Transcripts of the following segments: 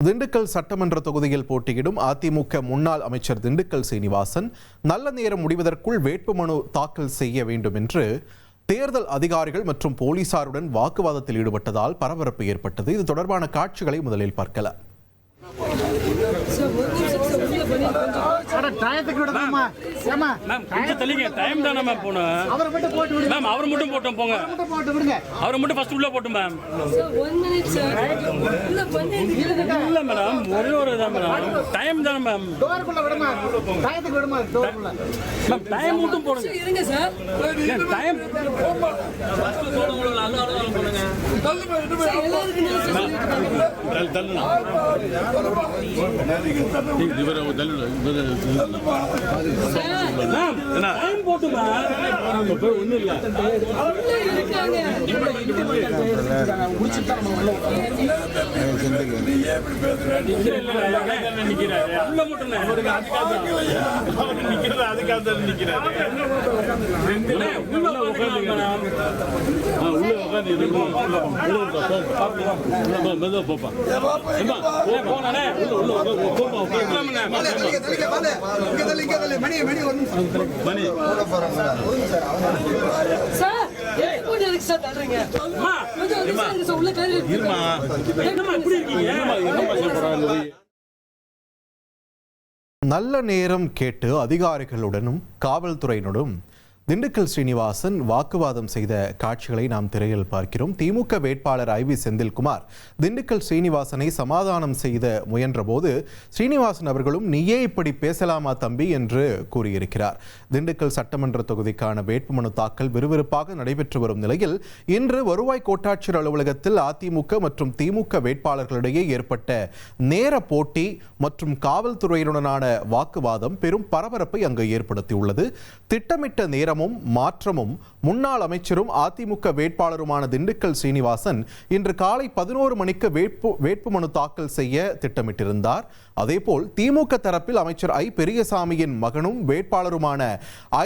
திண்டுக்கல் சட்டமன்ற தொகுதியில் போட்டியிடும் அதிமுக முன்னாள் அமைச்சர் திண்டுக்கல் சீனிவாசன் நல்ல நேரம் முடிவதற்குள் வேட்புமனு தாக்கல் செய்ய வேண்டும் என்று தேர்தல் அதிகாரிகள் மற்றும் போலீசாருடன் வாக்குவாதத்தில் ஈடுபட்டதால் பரபரப்பு ஏற்பட்டது. இது தொடர்பான காட்சிகளை முதலில் பார்க்கலாம். நல்ல நேரம் கேட்டு அதிகாரிகளுடனும் காவல்துறையினரும் திண்டுக்கல் சீனிவாசன் வாக்குவாதம் செய்த காட்சிகளை நாம் திரையில் பார்க்கிறோம். திமுக வேட்பாளர் ஐவி செந்தில்குமார் திண்டுக்கல் சீனிவாசனை சமாதானம் செய்த முயன்றபோது சீனிவாசன் அவர்களும் நீயே இப்படி பேசலாமா தம்பி என்று கூறியிருக்கிறார். திண்டுக்கல் சட்டமன்ற தொகுதிக்கான வேட்புமனு தாக்கல் விறுவிறுப்பாக நடைபெற்று வரும் நிலையில் இன்று வருவாய் கோட்டாட்சியர் அலுவலகத்தில் அதிமுக மற்றும் திமுக வேட்பாளர்களிடையே ஏற்பட்ட நேர போட்டி மற்றும் காவல்துறையினருடனான வாக்குவாதம் பெரும் பரபரப்பை அங்கு ஏற்படுத்தியுள்ளது. திட்டமிட்ட நேரமும் மாற்றமும் முன்னாள் அமைச்சரும் அதிமுக வேட்பாளருமான திண்டுக்கல் சீனிவாசன் இன்று காலை 11 மணிக்கு வேட்புமனு தாக்கல் செய்ய திட்டமிட்டிருந்தார். அதேபோல் திமுக தரப்பில் அமைச்சர் ஐ பெரியசாமியின் மகனும் வேட்பாளருமான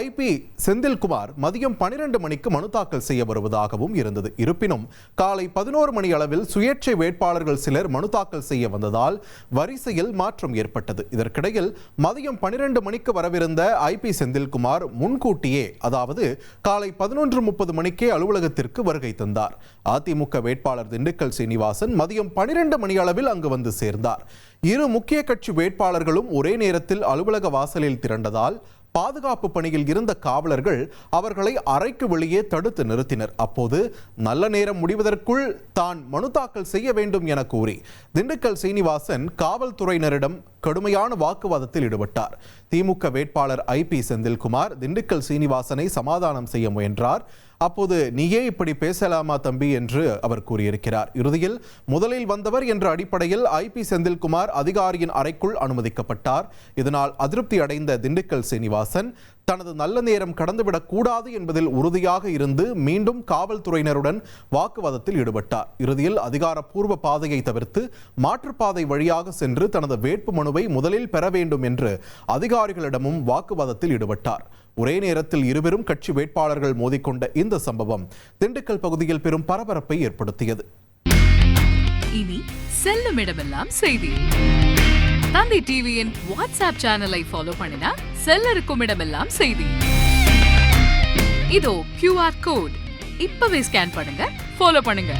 ஐபி செந்தில்குமார் மதியம் 12 மணிக்கு மனு தாக்கல் செய்ய வருவதாகவும் இருந்தது. இருப்பினும் காலை 11 மணி அளவில் சுயேட்சை வேட்பாளர்கள் சிலர் மனு தாக்கல் செய்ய வந்ததால் வரிசையில் மாற்றம் ஏற்பட்டது. இதற்கிடையில் மதியம் 12 மணிக்கு வரவிருந்த ஐபி செந்தில்குமார் முன்கூட்டியே அதாவது காலை 11:30 மணிக்கே அலுவலகத்திற்கு வருகை தந்தார். அதிமுக வேட்பாளர் திண்டுக்கல் சீனிவாசன் மதியம் 12 மணி அளவில் அங்கு வந்து சேர்ந்தார். இரு முக்கிய கட்சி வேட்பாளர்களும் ஒரே நேரத்தில் அலுவலக வாசலில் திரண்டதால் பாதுகாப்பு பணியில் இருந்த காவலர்கள் அவர்களை அறைக்கு வெளியே தடுத்து நிறுத்தினர். அப்போது நல்ல நேரம் முடிவதற்குள் தான் மனு தாக்கல் செய்ய வேண்டும் என கூறி திண்டுக்கல் சீனிவாசன் காவல்துறையினரிடம் கடுமையான வாக்குவாதத்தில் ஈடுபட்டார். திமுக வேட்பாளர் ஐபி செந்தில்குமார் திண்டுக்கல் சீனிவாசனை சமாதானம் செய்ய முயன்றார். அப்போது நீயே இப்படி பேசலாமா தம்பி என்று அவர் கூறியிருக்கிறார். இறுதியில் முதலில் வந்தவர் என்ற அடிப்படையில் ஐபி செந்தில்குமார் அதிகாரியின் அறைக்குள் அனுமதிக்கப்பட்டார். இதனால் அதிருப்தி அடைந்த திண்டுக்கல் சீனிவாசன் தனது நல்ல நேரம் கடந்துவிடக் கூடாது என்பதில் உறுதியாக இருந்து மீண்டும் காவல்துறையினருடன் வாக்குவாதத்தில் ஈடுபட்டார். இறுதியில் அதிகாரப்பூர்வ பாதையை தவிர்த்து மாற்றுப்பாதை வழியாக சென்று தனது வேட்பு மனுவை முதலில் பெற வேண்டும் என்று அதிகாரிகளிடமும் வாக்குவாதத்தில் ஈடுபட்டார். ஒரே நேரத்தில் இருவரும் கட்சி வேட்பாளர்கள் மோதிக்கொண்ட இந்த சம்பவம் திண்டுக்கல் பகுதியில் பெரும் பரபரப்பை ஏற்படுத்தியது. இனி செல்லும் இடமெல்லாம் செய்தி. தந்தி டிவியின் வாட்ஸ்அப் சேனலை ஃபாலோ பண்ணினா செல்ல இருக்கும் இடமெல்லாம் செய்தி. இதோ QR கோட் இப்பவே ஸ்கேன் பண்ணுங்க, ஃபாலோ பண்ணுங்க.